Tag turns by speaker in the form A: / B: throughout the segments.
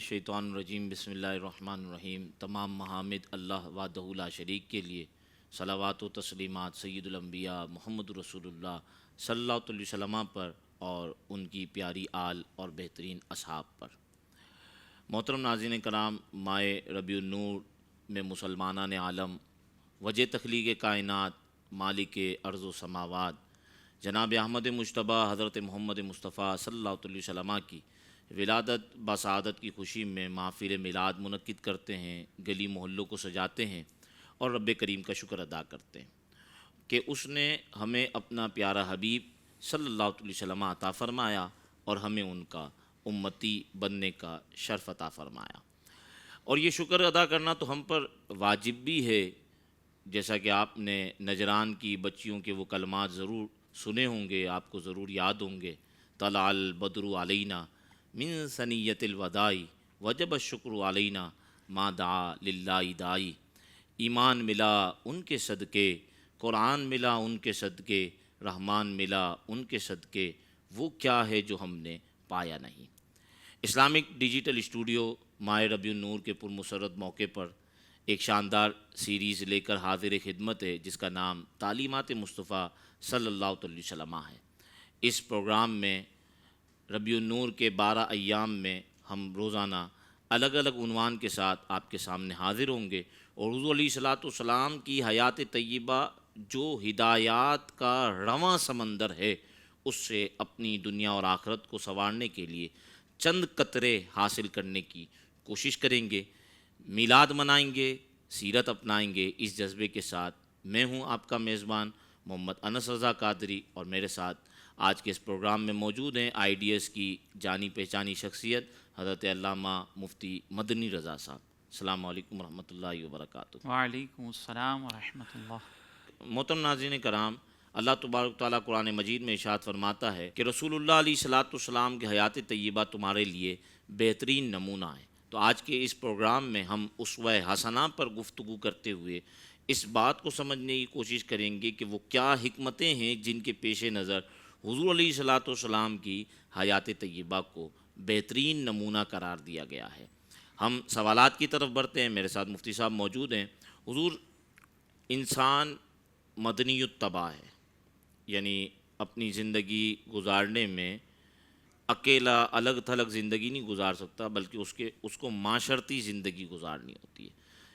A: الشیطان الرجیم بسم اللہ الرحمن الرحیم۔ تمام محامد اللہ وحدہ لا شریک کے لیے، صلوات و تسلیمات سید الانبیاء محمد رسول اللہ صلی اللہ علیہ وسلم پر اور ان کی پیاری آل اور بہترین اصحاب پر۔ محترم ناظرین کرام، ماہ ربیع النور میں مسلمانان عالم، وجہ تخلیق کائنات، مالک ارض و سماوات جناب احمد مجتبیٰ حضرت محمد مصطفیٰ صلی اللہ علیہ وسلم کی ولادت بسعادت کی خوشی میں محافل میلاد منعقد کرتے ہیں، گلی محلوں کو سجاتے ہیں اور رب کریم کا شکر ادا کرتے ہیں کہ اس نے ہمیں اپنا پیارا حبیب صلی اللہ علیہ وسلم عطا فرمایا اور ہمیں ان کا امتی بننے کا شرف عطا فرمایا۔ اور یہ شکر ادا کرنا تو ہم پر واجب بھی ہے، جیسا کہ آپ نے نجران کی بچیوں کے وہ کلمات ضرور سنے ہوں گے، آپ کو ضرور یاد ہوں گے۔ طلع البدر علینا من ثنیۃ الوداع وجب الشکر علینا ما دعا للہ داعی۔ ایمان ملا ان کے صدقے، قرآن ملا ان کے صدقے، رحمان ملا ان کے صدقے، وہ کیا ہے جو ہم نے پایا نہیں۔ اسلامک ڈیجیٹل اسٹوڈیو ماہ ربیع النور کے پرمسرت موقع پر ایک شاندار سیریز لے کر حاضر خدمت ہے، جس کا نام تعلیمات مصطفیٰ صلی اللہ علیہ وسلم ہے۔ اس پروگرام میں ربیع النور کے 12 ایام میں ہم روزانہ الگ الگ عنوان کے ساتھ آپ کے سامنے حاضر ہوں گے، اور حضور علیہ الصلوۃ والسلام کی حیات طیبہ جو ہدایات کا رواں سمندر ہے، اس سے اپنی دنیا اور آخرت کو سنوارنے کے لیے چند قطرے حاصل کرنے کی کوشش کریں گے، میلاد منائیں گے، سیرت اپنائیں گے۔ اس جذبے کے ساتھ میں ہوں آپ کا میزبان محمد انس رضا قادری، اور میرے ساتھ آج کے اس پروگرام میں موجود ہیں IDS کی جانی پہچانی شخصیت حضرت علامہ مفتی مدنی رضا صاحب۔ السلام علیکم ورحمۃ اللہ وبرکاتہ۔
B: وعلیکم السلام ورحمۃ اللہ۔
A: محترم ناظرین کرام، اللہ تبارک تعالیٰ قرآن مجید میں ارشاد فرماتا ہے کہ رسول اللہ علیہ الصلوۃ والسلام کی حیات طیبہ تمہارے لیے بہترین نمونہ ہے۔ تو آج کے اس پروگرام میں ہم اسوہ حسنہ پر گفتگو کرتے ہوئے اس بات کو سمجھنے کی کوشش کریں گے کہ وہ کیا حکمتیں ہیں جن کے پیش نظر حضور علیہ الصلوۃ والسلام کی حیات طیبہ کو بہترین نمونہ قرار دیا گیا ہے۔ ہم سوالات کی طرف بڑھتے ہیں، میرے ساتھ مفتی صاحب موجود ہیں۔ حضور، انسان مدنی الطبع ہے، یعنی اپنی زندگی گزارنے میں اکیلا الگ تھلگ زندگی نہیں گزار سکتا، بلکہ اس کو معاشرتی زندگی گزارنی ہوتی ہے۔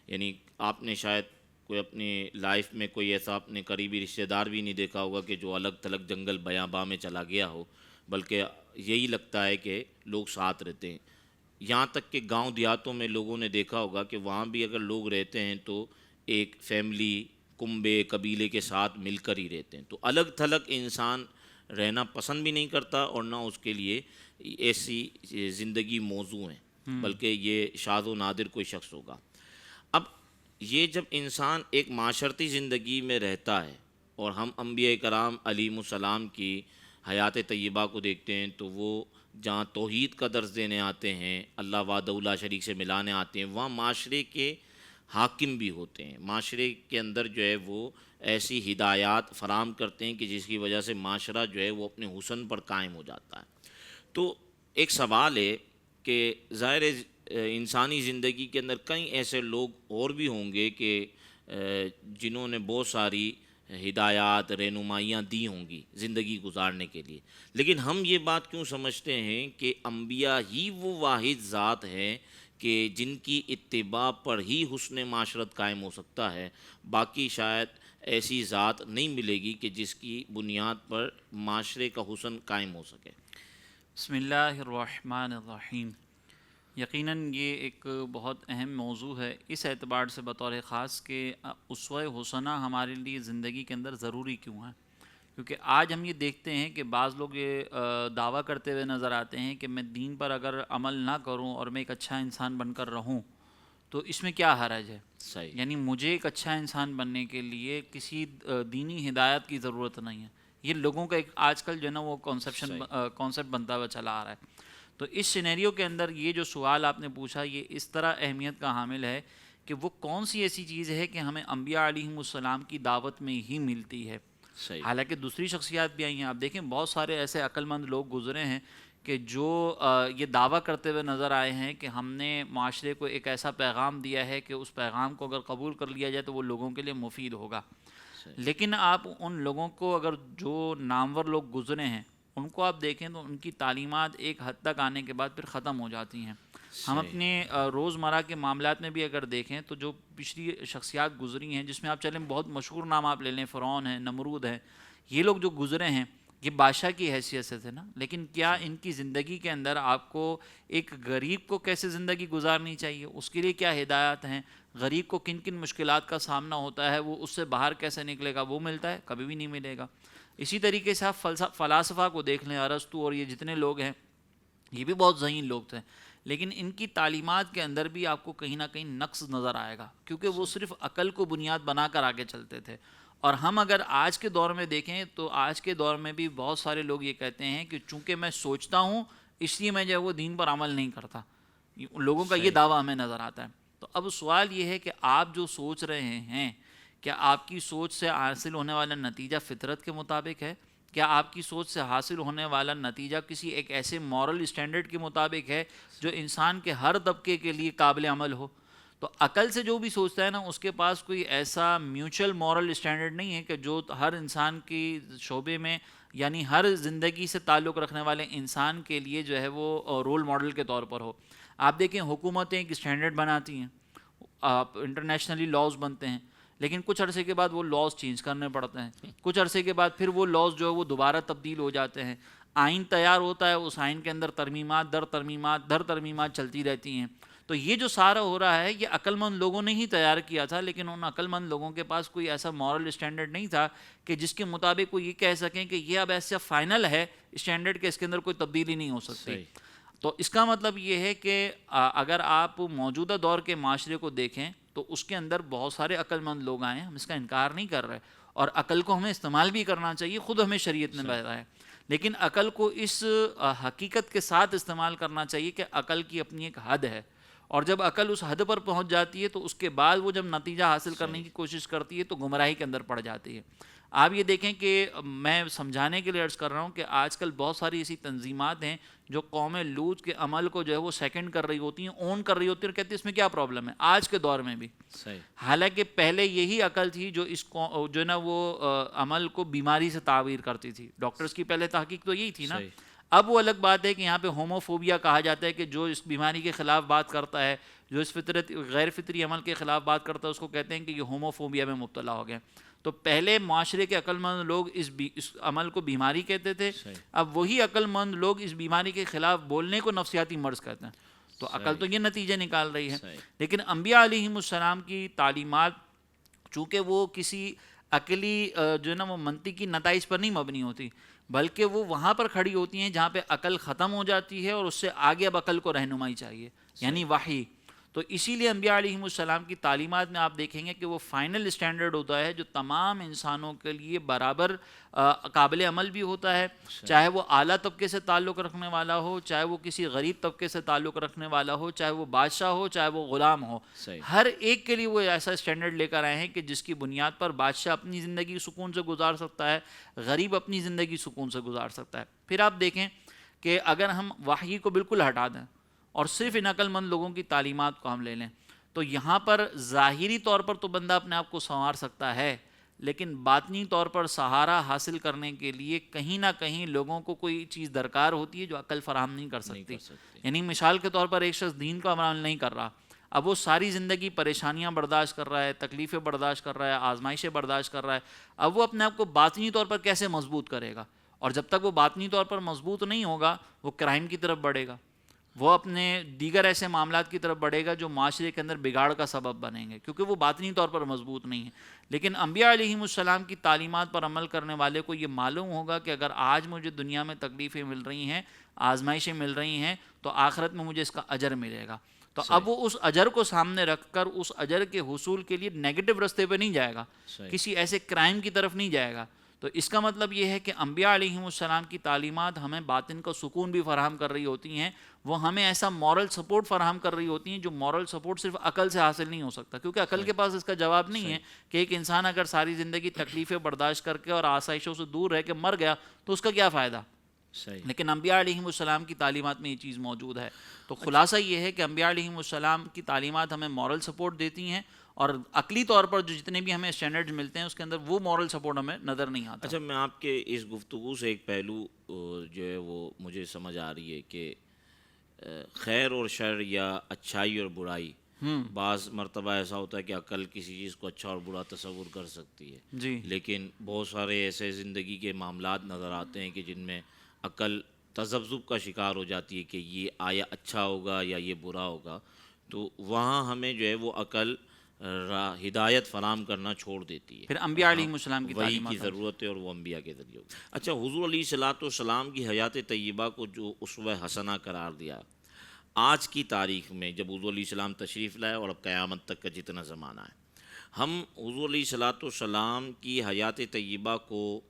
A: یعنی آپ نے شاید کوئی اپنی لائف میں کوئی ایسا اپنے قریبی رشتہ دار بھی نہیں دیکھا ہوگا کہ جو الگ تھلگ جنگل بیاباں میں چلا گیا ہو، بلکہ یہی لگتا ہے کہ لوگ ساتھ رہتے ہیں۔ یہاں تک کہ گاؤں دیہاتوں میں لوگوں نے دیکھا ہوگا کہ وہاں بھی اگر لوگ رہتے ہیں تو ایک فیملی، کنبے، قبیلے کے ساتھ مل کر ہی رہتے ہیں۔ تو الگ تھلگ انسان رہنا پسند بھی نہیں کرتا، اور نہ اس کے لیے ایسی زندگی موزوں ہیں، بلکہ یہ شاذ و نادر کوئی شخص ہوگا۔ اب یہ جب انسان ایک معاشرتی زندگی میں رہتا ہے، اور ہم انبیاء کرام علیہم السلام کی حیات طیبہ کو دیکھتے ہیں، تو وہ جہاں توحید کا درس دینے آتے ہیں، اللہ وحدہ لا شریک سے ملانے آتے ہیں، وہاں معاشرے کے حاکم بھی ہوتے ہیں۔ معاشرے کے اندر جو ہے وہ ایسی ہدایات فراہم کرتے ہیں کہ جس کی وجہ سے معاشرہ جو ہے وہ اپنے حسن پر قائم ہو جاتا ہے۔ تو ایک سوال ہے کہ ظاہر انسانی زندگی کے اندر کئی ایسے لوگ اور بھی ہوں گے کہ جنہوں نے بہت ساری ہدایات، رہنمائیاں دی ہوں گی زندگی گزارنے کے لیے، لیکن ہم یہ بات کیوں سمجھتے ہیں کہ انبیاء ہی وہ واحد ذات ہیں کہ جن کی اتباع پر ہی حسن معاشرت قائم ہو سکتا ہے؟ باقی شاید ایسی ذات نہیں ملے گی کہ جس کی بنیاد پر معاشرے کا حسن قائم ہو سکے۔
B: بسم اللہ الرحمن الرحیم۔ یقیناً یہ ایک بہت اہم موضوع ہے اس اعتبار سے بطور خاص کہ اسوہ حسنہ ہمارے لیے زندگی کے اندر ضروری کیوں ہے، کیونکہ آج ہم یہ دیکھتے ہیں کہ بعض لوگ یہ دعویٰ کرتے ہوئے نظر آتے ہیں کہ میں دین پر اگر عمل نہ کروں اور میں ایک اچھا انسان بن کر رہوں تو اس میں کیا حرج ہے۔
A: صحیح۔
B: یعنی مجھے ایک اچھا انسان بننے کے لیے کسی دینی ہدایت کی ضرورت نہیں ہے۔ یہ لوگوں کا ایک آج کل جو ہے نا وہ کانسیپٹ بنتا ہوا چلا آ رہا ہے۔ تو اس سینیریو کے اندر یہ جو سوال آپ نے پوچھا، یہ اس طرح اہمیت کا حامل ہے کہ وہ کون سی ایسی چیز ہے کہ ہمیں انبیاء علیہم السلام کی دعوت میں ہی ملتی ہے۔
A: صحیح۔
B: حالانکہ دوسری شخصیات بھی آئی ہیں، آپ دیکھیں بہت سارے ایسے عقل مند لوگ گزرے ہیں کہ جو یہ دعویٰ کرتے ہوئے نظر آئے ہیں کہ ہم نے معاشرے کو ایک ایسا پیغام دیا ہے کہ اس پیغام کو اگر قبول کر لیا جائے تو وہ لوگوں کے لیے مفید ہوگا. لیکن آپ ان لوگوں کو اگر جو نامور لوگ گزرے ہیں ان کو آپ دیکھیں تو ان کی تعلیمات ایک حد تک آنے کے بعد پھر ختم ہو جاتی ہیں. ہم اپنے روزمرہ کے معاملات میں بھی اگر دیکھیں تو جو پچھلی شخصیات گزری ہیں جس میں آپ چلیں بہت مشہور نام آپ لے لیں، فرعون ہیں، نمرود ہیں، یہ لوگ جو گزرے ہیں یہ بادشاہ کی حیثیت سے تھے نا، لیکن کیا ان کی زندگی کے اندر آپ کو ایک غریب کو کیسے زندگی گزارنی چاہیے، اس کے لیے کیا ہدایات ہیں، غریب کو کن کن مشکلات کا سامنا ہوتا ہے، وہ اس سے باہر کیسے نکلے گا، وہ ملتا ہے؟ کبھی بھی نہیں ملے گا. اسی طریقے سے آپ فلاسفہ کو دیکھ لیں، ارسطو اور یہ جتنے لوگ ہیں یہ بھی بہت ذہین لوگ تھے، لیکن ان کی تعلیمات کے اندر بھی آپ کو کہیں نہ کہیں نقص نظر آئے گا، کیونکہ وہ صرف عقل کو بنیاد بنا کر آگے چلتے تھے. اور ہم اگر آج کے دور میں دیکھیں تو آج کے دور میں بھی بہت سارے لوگ یہ کہتے ہیں کہ چونکہ میں سوچتا ہوں اس لیے میں جو ہے وہ دین پر عمل نہیں کرتا. لوگوں کا یہ دعویٰ ہمیں نظر آتا ہے. تو اب سوال یہ ہے کہ آپ جو سوچ رہے ہیں کیا آپ کی سوچ سے حاصل ہونے والا نتیجہ فطرت کے مطابق ہے؟ کیا آپ کی سوچ سے حاصل ہونے والا نتیجہ کسی ایک ایسے مورل اسٹینڈرڈ کے مطابق ہے جو انسان کے ہر طبقے کے لیے قابل عمل ہو؟ تو عقل سے جو بھی سوچتا ہے نا اس کے پاس کوئی ایسا میوچل مورل اسٹینڈرڈ نہیں ہے کہ جو ہر انسان کی شعبے میں، یعنی ہر زندگی سے تعلق رکھنے والے انسان کے لیے جو ہے وہ رول ماڈل کے طور پر ہو. آپ دیکھیں حکومتیں ایک اسٹینڈرڈ بناتی ہیں، آپ انٹرنیشنلی لاز بنتے ہیں، لیکن کچھ عرصے کے بعد وہ لاز چینج کرنے پڑتے ہیں، کچھ عرصے کے بعد پھر وہ لاز جو ہے وہ دوبارہ تبدیل ہو جاتے ہیں. آئین تیار ہوتا ہے، اس آئین کے اندر ترمیمات در ترمیمات چلتی رہتی ہیں. تو یہ جو سارا ہو رہا ہے یہ عقل مند لوگوں نے ہی تیار کیا تھا، لیکن ان عقل مند لوگوں کے پاس کوئی ایسا مورل اسٹینڈرڈ نہیں تھا کہ جس کے مطابق وہ یہ کہہ سکیں کہ یہ اب ایسا فائنل ہے اسٹینڈرڈ کہ اس کے اندر کوئی تبدیلی نہیں ہو سکتی. تو اس کا مطلب یہ ہے کہ اگر آپ موجودہ دور کے معاشرے کو دیکھیں تو اس کے اندر بہت سارے عقل مند لوگ آئے ہیں، ہم اس کا انکار نہیں کر رہے، اور عقل کو ہمیں استعمال بھی کرنا چاہیے، خود ہمیں شریعت نے بتایا ہے. لیکن عقل کو اس حقیقت کے ساتھ استعمال کرنا چاہیے کہ عقل کی اپنی ایک حد ہے، اور جب عقل اس حد پر پہنچ جاتی ہے تو اس کے بعد وہ جب نتیجہ حاصل کرنے کی کوشش کرتی ہے تو گمراہی کے اندر پڑ جاتی ہے. آپ یہ دیکھیں کہ میں سمجھانے کے لیے عرض کر رہا ہوں کہ آج کل بہت ساری ایسی تنظیمات ہیں جو قوم لوط کے عمل کو جو ہے وہ سیکنڈ کر رہی ہوتی ہیں، اون کر رہی ہوتی ہیں، اور کہتی ہیں اس میں کیا پرابلم ہے آج کے دور میں بھی. حالانکہ پہلے یہی عقل تھی جو اس جو ہے نا وہ عمل کو بیماری سے تعبیر کرتی تھی. ڈاکٹرز کی پہلے تحقیق تو یہی تھی نا. اب وہ الگ بات ہے کہ یہاں پہ ہوموفوبیا کہا جاتا ہے کہ جو اس بیماری کے خلاف بات کرتا ہے، جو اس غیر فطری عمل کے خلاف بات کرتا ہے، اس کو کہتے ہیں کہ یہ ہوموفوبیا میں مبتلا ہو گیا. تو پہلے معاشرے کے عقل مند لوگ اس عمل کو بیماری کہتے تھے، اب وہی عقل مند لوگ اس بیماری کے خلاف بولنے کو نفسیاتی مرض کہتے ہیں. تو عقل تو یہ نتیجے نکال رہی ہے. لیکن انبیاء علیہم السلام کی تعلیمات چونکہ وہ کسی عقلی جو ہے نا وہ منطقی نتائج پر نہیں مبنی ہوتی، بلکہ وہ وہاں پر کھڑی ہوتی ہیں جہاں پہ عقل ختم ہو جاتی ہے اور اس سے آگے اب عقل کو رہنمائی چاہیے، یعنی وحی. تو اسی لیے انبیاء علیہم السلام کی تعلیمات میں آپ دیکھیں گے کہ وہ فائنل اسٹینڈرڈ ہوتا ہے جو تمام انسانوں کے لیے برابر قابل عمل بھی ہوتا ہے، چاہے وہ اعلیٰ طبقے سے تعلق رکھنے والا ہو، چاہے وہ کسی غریب طبقے سے تعلق رکھنے والا ہو، چاہے وہ بادشاہ ہو، چاہے وہ غلام ہو. ہر ایک کے لیے وہ ایسا اسٹینڈرڈ لے کر آئے ہیں کہ جس کی بنیاد پر بادشاہ اپنی زندگی سکون سے گزار سکتا ہے، غریب اپنی زندگی سکون سے گزار سکتا ہے. پھر آپ دیکھیں کہ اگر ہم وحی کو بالکل ہٹا دیں اور صرف ان عقل مند لوگوں کی تعلیمات کو ہم لے لیں تو یہاں پر ظاہری طور پر تو بندہ اپنے آپ کو سنوار سکتا ہے، لیکن باطنی طور پر سہارا حاصل کرنے کے لیے کہیں نہ کہیں لوگوں کو کوئی چیز درکار ہوتی ہے جو عقل فراہم نہیں کر سکتی. یعنی مثال کے طور پر ایک شخص دین کا عمل نہیں کر رہا، اب وہ ساری زندگی پریشانیاں برداشت کر رہا ہے، تکلیفیں برداشت کر رہا ہے، آزمائشیں برداشت کر رہا ہے، اب وہ اپنے آپ کو باطنی طور پر کیسے مضبوط کرے گا؟ اور جب تک وہ باطنی طور پر مضبوط نہیں ہوگا وہ کرائم کی طرف بڑھے گا، وہ اپنے دیگر ایسے معاملات کی طرف بڑھے گا جو معاشرے کے اندر بگاڑ کا سبب بنیں گے، کیونکہ وہ باطنی طور پر مضبوط نہیں ہے. لیکن انبیاء علیہم السلام کی تعلیمات پر عمل کرنے والے کو یہ معلوم ہوگا کہ اگر آج مجھے دنیا میں تکلیفیں مل رہی ہیں، آزمائشیں مل رہی ہیں، تو آخرت میں مجھے اس کا اجر ملے گا. تو اب وہ اس اجر کو سامنے رکھ کر اس اجر کے حصول کے لیے نیگیٹو رستے پہ نہیں جائے گا، کسی ایسے کرائم کی طرف نہیں جائے گا. تو اس کا مطلب یہ ہے کہ انبیاء علیہم السلام کی تعلیمات ہمیں باطن کا سکون بھی فراہم کر رہی ہوتی ہیں، وہ ہمیں ایسا مورل سپورٹ فراہم کر رہی ہوتی ہیں جو مورل سپورٹ صرف عقل سے حاصل نہیں ہو سکتا، کیونکہ عقل کے پاس اس کا جواب نہیں ہے کہ ایک انسان اگر ساری زندگی تکلیفیں برداشت کر کے اور آسائشوں سے دور رہ کے مر گیا تو اس کا کیا فائدہ؟
A: صحیح.
B: لیکن انبیاء علیہم السلام کی تعلیمات میں یہ چیز موجود ہے. تو خلاصہ یہ ہے کہ انبیاء علیہم السلام کی تعلیمات ہمیں مورل سپورٹ دیتی ہیں، اور عقلی طور پر جو جتنے بھی ہمیں اسٹینڈرڈز ملتے ہیں اس کے اندر وہ مورل سپورٹ ہمیں نظر نہیں آتا.
A: اچھا، میں آپ کے اس گفتگو سے ایک پہلو جو ہے وہ مجھے سمجھ آ رہی ہے کہ خیر اور شر یا اچھائی اور برائی، بعض مرتبہ ایسا ہوتا ہے کہ عقل کسی چیز کو اچھا اور برا تصور کر سکتی ہے،
B: جی
A: لیکن بہت سارے ایسے زندگی کے معاملات نظر آتے ہیں کہ جن میں عقل تذبذب کا شکار ہو جاتی ہے کہ یہ آیا اچھا ہوگا یا یہ برا ہوگا. تو وہاں ہمیں جو ہے وہ عقل ہدایت فراہم کرنا چھوڑ دیتی ہے.
B: پھر انبیاء علیہم السلام کی
A: وہی
B: تعلیمات
A: کی ضرورت ہے اور وہ انبیاء کے ذریعے ہوگی. اچھا، حضور علیہ الصلوۃ والسلام کی حیات طیبہ کو جو اسوہ حسنہ قرار دیا، آج کی تاریخ میں جب حضور علیہ السلام تشریف لائے اور اب قیامت تک کا جتنا زمانہ ہے، ہم حضور علیہ الصلوۃ والسلام کی حیات طیبہ کو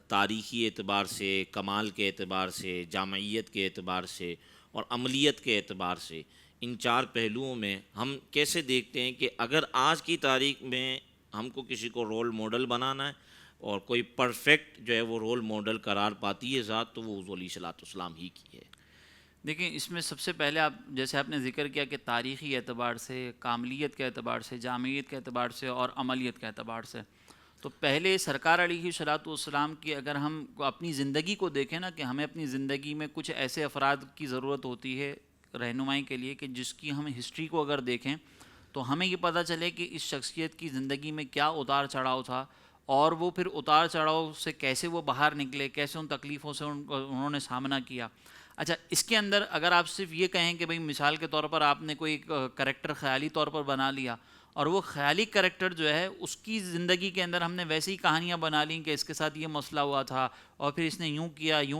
A: تاریخی اعتبار سے، کمال کے اعتبار سے، جامعیت کے اعتبار سے اور عملیت کے اعتبار سے، ان چار پہلوؤں میں ہم کیسے دیکھتے ہیں کہ اگر آج کی تاریخ میں ہم کو کسی کو رول ماڈل بنانا ہے اور کوئی پرفیکٹ جو ہے وہ رول ماڈل قرار پاتی ہے ذات، تو وہ حضور علیہ الصلوۃ والسلام ہی کی ہے.
B: دیکھیں، اس میں سب سے پہلے جیسے آپ نے ذکر کیا کہ تاریخی اعتبار سے، کاملیت کے اعتبار سے، جامعیت کے اعتبار سے اور عملیت کے اعتبار سے، تو پہلے سرکار علیہ الصلوۃ والسلام کی اگر ہم اپنی زندگی کو دیکھیں نا، کہ ہمیں اپنی زندگی میں کچھ ایسے افراد کی ضرورت ہوتی ہے رہنمائی کے لیے کہ جس کی ہم ہسٹری کو اگر دیکھیں تو ہمیں یہ پتہ چلے کہ اس شخصیت کی زندگی میں کیا اتار چڑھاؤ تھا، اور وہ پھر اتار چڑھاؤ سے کیسے وہ باہر نکلے، کیسے ان تکلیفوں سے انہوں نے سامنا کیا. اچھا، اس کے اندر اگر آپ صرف یہ کہیں کہ بھئی مثال کے طور پر آپ نے کوئی کریکٹر خیالی طور پر بنا لیا، اور وہ خیالی کریکٹر جو ہے اس کی زندگی کے اندر ہم نے ویسی ہی کہانیاں بنا لیں کہ اس کے ساتھ یہ مسئلہ ہوا تھا اور پھر اس نے یوں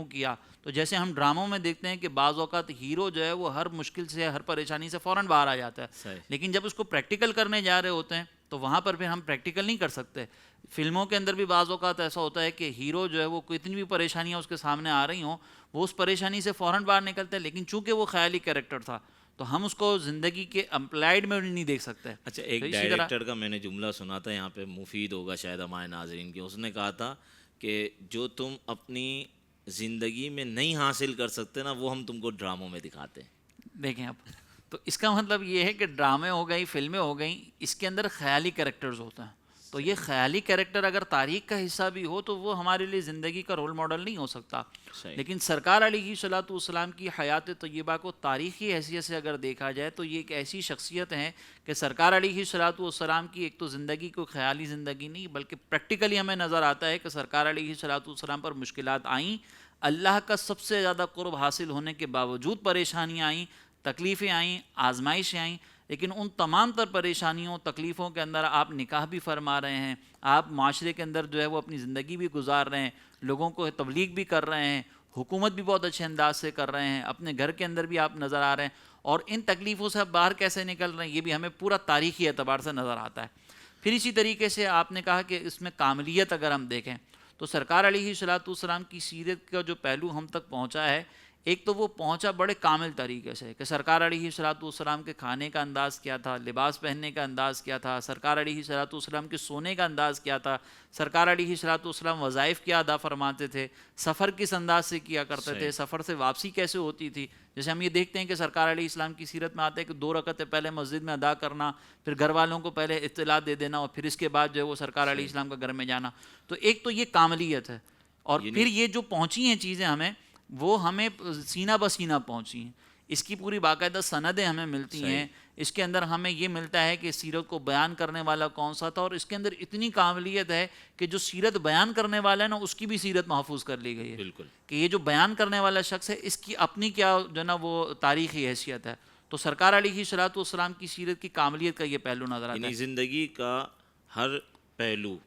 B: کیا، تو جیسے ہم ڈراموں میں دیکھتے ہیں کہ بعض اوقات ہیرو جو ہے وہ ہر مشکل سے، ہر پریشانی سے فوراً باہر آ جاتا ہے.
A: صحیح.
B: لیکن جب اس کو پریکٹیکل کرنے جا رہے ہوتے ہیں تو وہاں پر پھر ہم پریکٹیکل نہیں کر سکتے. فلموں کے اندر بھی بعض اوقات ایسا ہوتا ہے کہ ہیرو جو ہے وہ اتنی بھی پریشانیاں اس کے سامنے آ رہی ہوں، وہ اس پریشانی سے فوراً باہر نکلتے ہیں، لیکن چونکہ وہ خیالی کریکٹر تھا تو ہم اس کو زندگی کے امپلائڈ میں نہیں دیکھ سکتے.
A: اچھا، ایک ڈائریکٹر کا میں نے جملہ سنا تھا، یہاں پہ مفید ہوگا شاید ہمارے ناظرین کے. اس نے کہا تھا کہ جو تم اپنی زندگی میں نہیں حاصل کر سکتے نا، وہ ہم تم کو ڈراموں میں دکھاتے ہیں.
B: دیکھیں اب تو اس کا مطلب یہ ہے کہ ڈرامے ہو گئی، فلمیں ہو گئیں، اس کے اندر خیالی کریکٹرز ہوتے ہیں. تو یہ خیالی کریکٹر اگر تاریخ کا حصہ بھی ہو تو وہ ہمارے لیے زندگی کا رول ماڈل نہیں ہو سکتا. لیکن سرکار علیہ الصلوۃ والسلام کی حیات طیبہ کو تاریخی حیثیت سے اگر دیکھا جائے تو یہ ایک ایسی شخصیت ہے کہ سرکار علیہ الصلوۃ والسلام کی ایک تو زندگی کو خیالی زندگی نہیں بلکہ پریکٹیکلی ہمیں نظر آتا ہے کہ سرکار علیہ الصلوۃ والسلام پر مشکلات آئیں، اللہ کا سب سے زیادہ قرب حاصل ہونے کے باوجود پریشانیاں آئیں، تکلیفیں آئیں، آزمائشیں آئیں، لیکن ان تمام تر پریشانیوں، تکلیفوں کے اندر آپ نکاح بھی فرما رہے ہیں، آپ معاشرے کے اندر جو ہے وہ اپنی زندگی بھی گزار رہے ہیں، لوگوں کو تبلیغ بھی کر رہے ہیں، حکومت بھی بہت اچھے انداز سے کر رہے ہیں، اپنے گھر کے اندر بھی آپ نظر آ رہے ہیں، اور ان تکلیفوں سے آپ باہر کیسے نکل رہے ہیں یہ بھی ہمیں پورا تاریخی اعتبار سے نظر آتا ہے. پھر اسی طریقے سے آپ نے کہا کہ اس میں کاملیت اگر ہم دیکھیں تو سرکار علیہ الصلوۃ والسلام کی سیرت کا جو پہلو ہم تک پہنچا ہے، ایک تو وہ پہنچا بڑے کامل طریقے سے کہ سرکار علیہ الصلوۃ والسلام کے کھانے کا انداز کیا تھا، لباس پہننے کا انداز کیا تھا، سرکار علیہ الصلوۃ والسلام کے سونے کا انداز کیا تھا، سرکار علیہ الصلوۃ والسلام وظائف کیا ادا فرماتے تھے، سفر کس انداز سے کیا کرتے تھے، سفر سے واپسی کیسے ہوتی تھی. جیسے ہم یہ دیکھتے ہیں کہ سرکار علیہ السلام کی سیرت میں آتا ہے کہ 2 رکعتیں پہلے مسجد میں ادا کرنا، پھر گھر والوں کو پہلے اطلاع دے دینا، اور پھر اس کے بعد جو ہے وہ سرکار علیہ السلام کا گھر میں جانا. تو ایک تو یہ کاملیت ہے، اور پھر یہ جو پہنچی ہیں چیزیں ہمیں، وہ ہمیں سینہ بسینہ پہنچی ہیں. اس کی پوری باقاعدہ سندیں ہمیں ملتی ہیں. اس کے اندر ہمیں یہ ملتا ہے کہ سیرت کو بیان کرنے والا کون سا تھا، اور اس کے اندر اتنی کاملیت ہے کہ جو سیرت بیان کرنے والا ہے نا، اس کی بھی سیرت محفوظ کر لی گئی ہے.
A: بالکل.
B: کہ یہ جو بیان کرنے والا شخص ہے اس کی اپنی کیا جو نا وہ تاریخی حیثیت ہے. تو سرکار علیہ الصلوۃ والسلام کی سیرت کی کاملیت کا یہ پہلو نظر آتا ہے.
A: زندگی کا ہر پہلو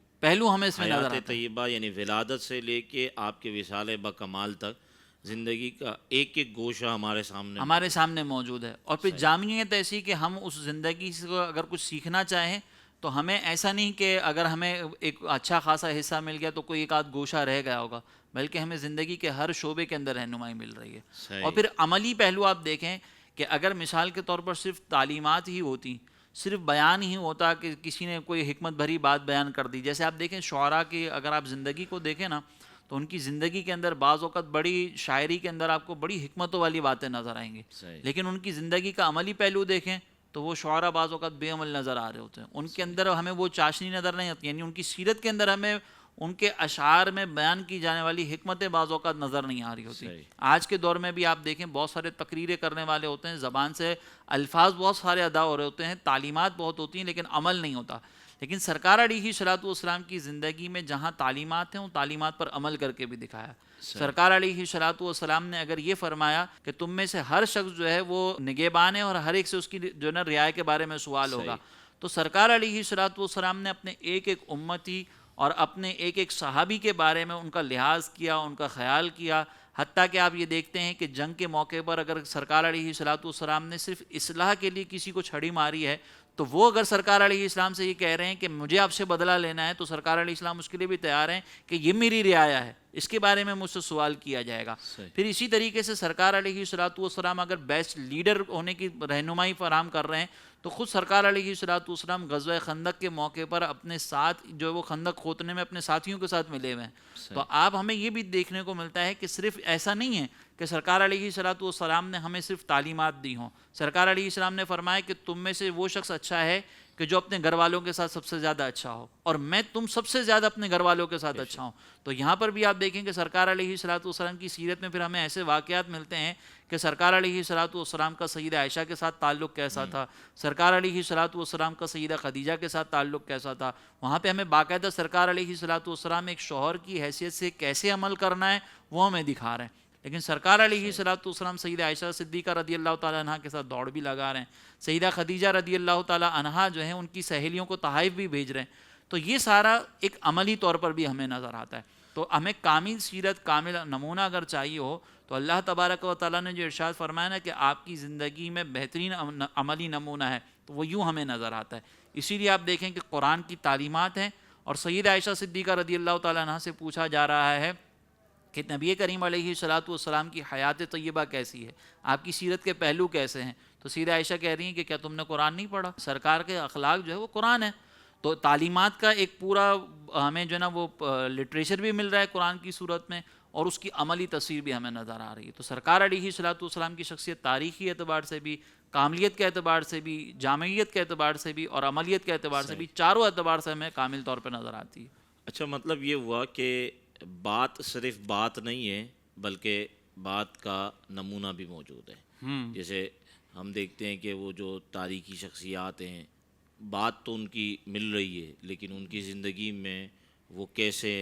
B: ہمیں اس میں نظر آتا ہے.
A: حیات طیبہ یعنی ولادت سے لے کے آپ کے وصال بکمال تک زندگی کا ایک ایک گوشہ ہمارے سامنے
B: موجود ہے. اور پھر جامعیت ایسی کہ ہم اس زندگی سے اگر کچھ سیکھنا چاہیں تو ہمیں ایسا نہیں کہ اگر ہمیں ایک اچھا خاصا حصہ مل گیا تو کوئی ایک آدھ گوشہ رہ گیا ہوگا، بلکہ ہمیں زندگی کے ہر شعبے کے اندر رہنمائی مل رہی ہے. اور پھر عملی پہلو آپ دیکھیں کہ اگر مثال کے طور پر صرف تعلیمات ہی ہوتی، صرف بیان ہی ہوتا کہ کسی نے کوئی حکمت بھری بات بیان کر دی. جیسے آپ دیکھیں شعراء کی اگر آپ زندگی کو دیکھیں نا، تو ان کی زندگی کے اندر بعض اوقات بڑی شاعری کے اندر آپ کو بڑی حکمتوں والی باتیں نظر آئیں گی،
A: صحیح،
B: لیکن ان کی زندگی کا عملی پہلو دیکھیں تو وہ شعراء بعض اوقات بے عمل نظر آ رہے ہوتے ہیں، ان کے اندر ہمیں وہ چاشنی نظر نہیں آتی، یعنی ان کی سیرت کے اندر ہمیں ان کے اشعار میں بیان کی جانے والی حکمتیں بعض اوقات نظر نہیں آ رہی ہوتی۔
A: صحیح،
B: آج کے دور میں بھی آپ دیکھیں بہت سارے تقریریں کرنے والے ہوتے ہیں، زبان سے الفاظ بہت سارے ادا ہو رہے ہوتے ہیں، تعلیمات بہت ہوتی ہیں، لیکن عمل نہیں ہوتا۔ لیکن سرکار علیہ الصلوۃ والسلام کی زندگی میں جہاں تعلیمات ہیں ان تعلیمات پر عمل کر کے بھی دکھایا۔ سرکار علیہ الصلوۃ والسلام نے اگر یہ فرمایا کہ تم میں سے ہر شخص جو ہے وہ نگہبان ہے اور ہر ایک سے اس کی جو ہے نا رعایا کے بارے میں سوال ہوگا، تو سرکار علیہ الصلوۃ والسلام نے اپنے ایک ایک امتی اور اپنے ایک ایک صحابی کے بارے میں ان کا لحاظ کیا، ان کا خیال کیا، حتیٰ کہ آپ یہ دیکھتے ہیں کہ جنگ کے موقع پر اگر سرکار علیہ الصلوۃ والسلام نے صرف اصلاح کے لیے کسی کو چھڑی ماری ہے تو وہ اگر سرکار علیہ السلام سے یہ کہہ رہے ہیں کہ مجھے آپ سے بدلہ لینا ہے تو سرکار علیہ السلام اس کے لیے بھی تیار ہیں کہ یہ میری رعایا ہے، اس کے بارے میں مجھ سے سوال کیا جائے گا۔ پھر اسی طریقے سے سرکار علیہ الصلوۃ والسلام اگر بیسٹ لیڈر ہونے کی رہنمائی فراہم کر رہے ہیں تو خود سرکار علیہ الصلوۃ والسلام غزوہ خندق کے موقع پر اپنے ساتھ جو وہ خندق کھودنے میں اپنے ساتھیوں کے ساتھ ملے ہوئے ہیں۔ تو آپ ہمیں یہ بھی دیکھنے کو ملتا ہے کہ صرف ایسا نہیں ہے کہ سرکار علیہ الصلوۃ والسلام نے ہمیں صرف تعلیمات دی ہوں، سرکار علیہ السلام نے فرمایا کہ تم میں سے وہ شخص اچھا ہے کہ جو اپنے گھر والوں کے ساتھ سب سے زیادہ اچھا ہو، اور میں تم سب سے زیادہ اپنے گھر والوں کے ساتھ اچھا ہوں۔ تو یہاں پر بھی آپ دیکھیں کہ سرکار علیہ الصلوۃ والسلام کی سیرت میں پھر ہمیں ایسے واقعات ملتے ہیں کہ سرکار علیہ الصلوۃ والسلام کا سیدہ عائشہ کے ساتھ تعلق کیسا تھا، سرکار علیہ الصلوۃ والسلام کا سیدہ خدیجہ کے ساتھ تعلق کیسا تھا، وہاں پہ ہمیں باقاعدہ سرکار علیہ الصلوۃ والسلام ایک شوہر کی حیثیت سے کیسے عمل کرنا ہے وہ ہمیں دکھا رہے ہیں۔ لیکن سرکار علیہ الصلوۃ والسلام سیدہ عائشہ صدیقہ رضی اللہ تعالیٰ عنہ کے ساتھ دوڑ بھی لگا رہے ہیں، سیدہ خدیجہ رضی اللہ تعالیٰ عنہا جو ہیں ان کی سہیلیوں کو تحائف بھی بھیج رہے ہیں، تو یہ سارا ایک عملی طور پر بھی ہمیں نظر آتا ہے۔ تو ہمیں کامل سیرت، کامل نمونہ اگر چاہیے ہو تو اللہ تبارک و تعالیٰ نے جو ارشاد فرمایا نا کہ آپ کی زندگی میں بہترین عملی نمونہ ہے تو وہ یوں ہمیں نظر آتا ہے۔ اسی لیے آپ دیکھیں کہ قرآن کی تعلیمات ہیں، اور سیدہ عائشہ صدیقہ رضی اللہ تعالیٰ عنہ سے پوچھا جا رہا ہے کہ نبی کریم علیہ الصلوۃ والسلام کی حیات طیبہ کیسی ہے، آپ کی سیرت کے پہلو کیسے ہیں، تو سیدہ عائشہ کہہ رہی ہیں کہ کیا تم نے قرآن نہیں پڑھا؟ سرکار کے اخلاق جو ہے وہ قرآن ہے۔ تو تعلیمات کا ایک پورا ہمیں جو ہے نا وہ لٹریچر بھی مل رہا ہے قرآن کی صورت میں، اور اس کی عملی تصویر بھی ہمیں نظر آ رہی ہے۔ تو سرکار علیہ الصلوۃ والسلام کی شخصیت تاریخی اعتبار سے بھی، کاملیت کے اعتبار سے بھی، جامعیت کے اعتبار سے بھی، اور عملیت کے اعتبار سے بھی، چاروں اعتبار سے ہمیں کامل طور پہ نظر آتی ہے۔
A: اچھا، مطلب یہ ہوا کہ بات صرف بات نہیں ہے بلکہ بات کا نمونہ بھی موجود ہے۔ جیسے ہم دیکھتے ہیں کہ وہ جو تاریخی شخصیات ہیں، بات تو ان کی مل رہی ہے لیکن ان کی زندگی میں وہ کیسے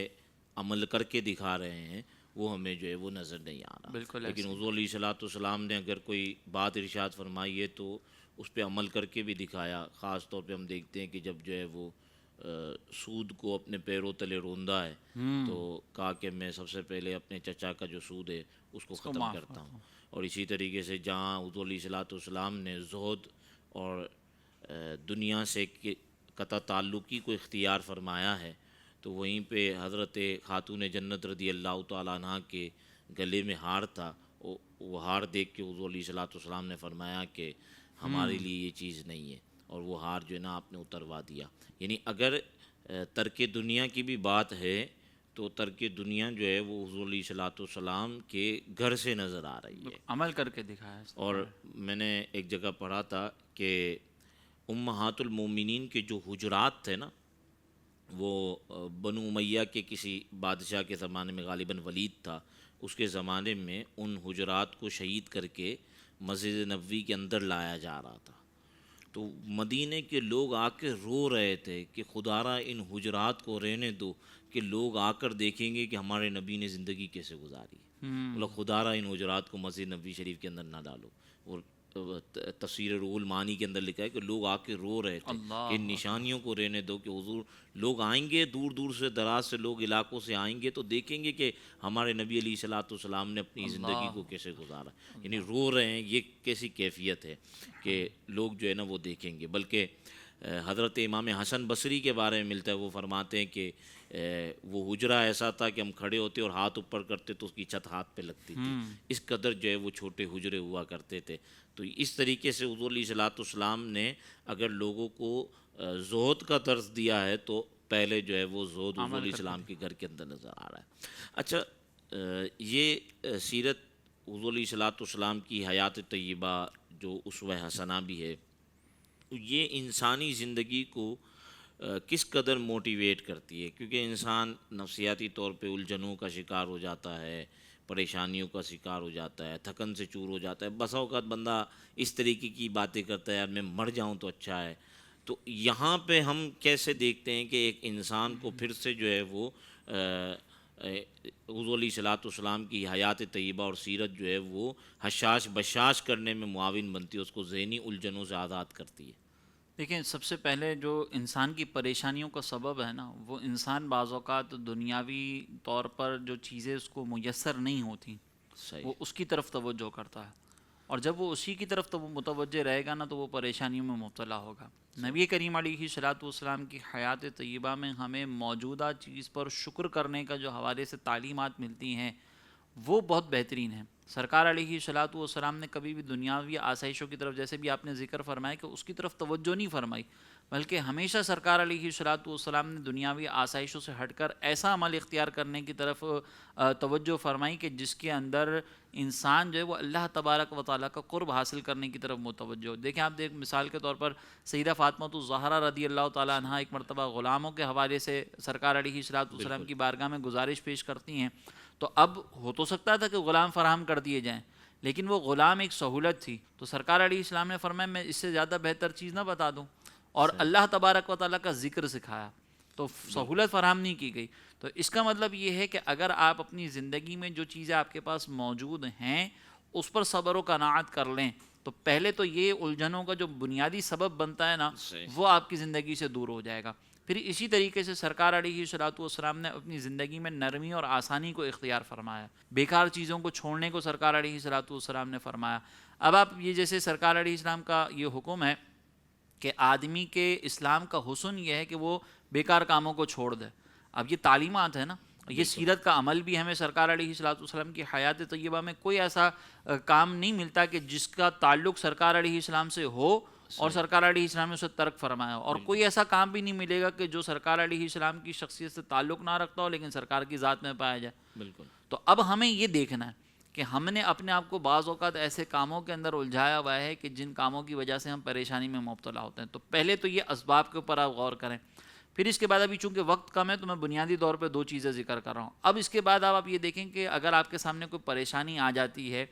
A: عمل کر کے دکھا رہے ہیں وہ ہمیں جو ہے وہ نظر نہیں آ رہا۔
B: بالکل
A: لیکن حضور علیہ الصلوۃ والسلام نے اگر کوئی بات ارشاد فرمائی ہے تو اس پہ عمل کر کے بھی دکھایا۔ خاص طور پہ ہم دیکھتے ہیں کہ جب جو ہے وہ سود کو اپنے پیروں تلے روندا ہے تو کہا کہ میں سب سے پہلے اپنے چچا کا جو سود ہے اس کو ختم کرتا ہوں۔ اور اسی طریقے سے جہاں حضور علیہ الصلوۃ والسلام نے زہد اور دنیا سے قطع تعلقی کو اختیار فرمایا ہے تو وہیں پہ حضرت خاتون جنت رضی اللہ تعالیٰ عنہ کے گلے میں ہار تھا، وہ ہار دیکھ کے حضور علیہ الصلوۃ والسلام نے فرمایا کہ ہمارے لیے یہ چیز نہیں ہے، اور وہ ہار جو ہے نا آپ نے اتروا دیا۔ یعنی اگر ترک دنیا کی بھی بات ہے تو ترک دنیا جو ہے وہ حضور علیہ الصلوۃ والسلام کے گھر سے نظر آ رہی ہے،
B: عمل کر کے دکھایا۔
A: اور میں نے ایک جگہ پڑھا تھا کہ امہات المومنین کے جو حجرات تھے نا، وہ بنو امیہ کے کسی بادشاہ کے زمانے میں، غالباً ولید تھا، اس کے زمانے میں ان حجرات کو شہید کر کے مسجد نبوی کے اندر لایا جا رہا تھا، تو مدینے کے لوگ آ کے رو رہے تھے کہ خدارا ان حجرات کو رہنے دو کہ لوگ آ کر دیکھیں گے کہ ہمارے نبی نے زندگی کیسے گزاری ہے، مطلب خدارا ان حجرات کو مسجد نبوی شریف کے اندر نہ ڈالو۔ اور تفسیر روح المعانی کے اندر لکھا ہے کہ لوگ آ کے رو رہے تھے کہ ان نشانیوں کو رہنے دو کہ حضور لوگ آئیں گے، دور دور سے، دراز سے لوگ علاقوں سے آئیں گے تو دیکھیں گے کہ ہمارے نبی علیہ الصلوۃ والسلام نے اپنی زندگی کو کیسے گزارا، یعنی رو رہے ہیں۔ یہ کیسی کیفیت ہے کہ لوگ جو ہے نا وہ دیکھیں گے۔ بلکہ حضرت امام حسن بصری کے بارے میں ملتا ہے، وہ فرماتے ہیں کہ وہ حجرہ ایسا تھا کہ ہم کھڑے ہوتے اور ہاتھ اوپر کرتے تو اس کی چھت ہاتھ پہ لگتی تھی، اس قدر جو ہے وہ چھوٹے حجرے ہوا کرتے تھے۔ تو اس طریقے سے حضور علیہ الصلوۃ والسلام نے اگر لوگوں کو زہد کا درس دیا ہے تو پہلے جو ہے وہ زہد حضور
B: عمل
A: علیہ
B: کرتے
A: السلام کے گھر کے اندر نظر آ رہا ہے۔ اچھا یہ سیرت حضور علیہ السلام کی حیات طیبہ جو اسوہ حسنہ بھی ہے، یہ انسانی زندگی کو کس قدر موٹیویٹ کرتی ہے؟ کیونکہ انسان نفسیاتی طور پہ الجھنوں کا شکار ہو جاتا ہے، پریشانیوں کا شکار ہو جاتا ہے، تھکن سے چور ہو جاتا ہے، بسا اوقات بندہ اس طریقے کی باتیں کرتا ہے، یار میں مر جاؤں تو اچھا ہے۔ تو یہاں پہ ہم کیسے دیکھتے ہیں کہ ایک انسان کو پھر سے جو ہے وہ حضور علیہ السلام کی حیات طیبہ اور سیرت جو ہے وہ حشاش بشاش کرنے میں معاون بنتی ہے، اس کو ذہنی الجھنوں سے آزاد کرتی ہے؟
B: دیکھیں، سب سے پہلے جو انسان کی پریشانیوں کا سبب ہے نا، وہ انسان بعض اوقات دنیاوی طور پر جو چیزیں اس کو میسر نہیں ہوتی
A: صحیح،
B: وہ اس کی طرف توجہ کرتا ہے، اور جب وہ اسی کی طرف تو وہ متوجہ رہے گا نا تو وہ پریشانیوں میں مبتلا ہوگا۔ نبی کریم علیہ الصلوۃ والسلام کی حیات طیبہ میں ہمیں موجودہ چیز پر شکر کرنے کا جو حوالے سے تعلیمات ملتی ہیں وہ بہت بہترین ہیں۔ سرکار علیہ الصلوۃ والسلام نے کبھی بھی دنیاوی آسائشوں کی طرف، جیسے بھی آپ نے ذکر فرمایا کہ اس کی طرف توجہ نہیں فرمائی، بلکہ ہمیشہ سرکار علیہ الصلوۃ والسلام نے دنیاوی آسائشوں سے ہٹ کر ایسا عمل اختیار کرنے کی طرف توجہ فرمائی کہ جس کے اندر انسان جو ہے وہ اللہ تبارک و تعالیٰ کا قرب حاصل کرنے کی طرف متوجہ ہو۔ دیکھیں آپ مثال کے طور پر سیدہ فاطمہ الزہرا رضی اللہ تعالیٰ عنہا ایک مرتبہ غلاموں کے حوالے سے سرکار علیہ الصلوۃ والسلام کی بارگاہ میں گزارش پیش کرتی ہیں، تو اب ہو تو سکتا تھا کہ غلام فراہم کر دیے جائیں، لیکن وہ غلام ایک سہولت تھی، تو سرکار علیہ السلام نے فرمایا میں اس سے زیادہ بہتر چیز نہ بتا دوں، اور اللہ تبارک و تعالیٰ کا ذکر سکھایا، تو سہولت فراہم نہیں کی گئی۔ تو اس کا مطلب یہ ہے کہ اگر آپ اپنی زندگی میں جو چیزیں آپ کے پاس موجود ہیں اس پر صبر و قناعت کر لیں، تو پہلے تو یہ الجھنوں کا جو بنیادی سبب بنتا ہے نا
A: صحیح،
B: وہ آپ کی زندگی سے دور ہو جائے گا۔ پھر اسی طریقے سے سرکار علیہ الصلوۃ والسلام نے اپنی زندگی میں نرمی اور آسانی کو اختیار فرمایا، بیکار چیزوں کو چھوڑنے کو سرکار علیہ الصلوۃ والسلام نے فرمایا۔ اب آپ یہ جیسے سرکار علیہ السلام کا یہ حکم ہے کہ آدمی کے اسلام کا حسن یہ ہے کہ وہ بیکار کاموں کو چھوڑ دے۔ اب یہ تعلیمات ہے نا، یہ سیرت کا عمل بھی ہمیں سرکار علیہ الصلوۃ والسلام کی حیات طیبہ میں کوئی ایسا کام نہیں ملتا کہ جس کا تعلق سرکار علیہ السلام سے ہو اور سرکار علیہ السلام نے اسے ترک فرمایا، اور کوئی ایسا کام بھی نہیں ملے گا کہ جو سرکار علیہ السلام کی شخصیت سے تعلق نہ رکھتا ہو لیکن سرکار کی ذات میں پایا جائے۔
A: بالکل۔
B: تو اب ہمیں یہ دیکھنا ہے کہ ہم نے اپنے آپ کو بعض اوقات ایسے کاموں کے اندر الجھایا ہوا ہے کہ جن کاموں کی وجہ سے ہم پریشانی میں مبتلا ہوتے ہیں۔ تو پہلے تو یہ اسباب کے اوپر آپ غور کریں، پھر اس کے بعد ابھی چونکہ وقت کم ہے تو میں بنیادی طور پہ دو چیزیں ذکر کر رہا ہوں۔ اب اس کے بعد آپ یہ دیکھیں کہ اگر آپ کے سامنے کوئی پریشانی آ جاتی ہے،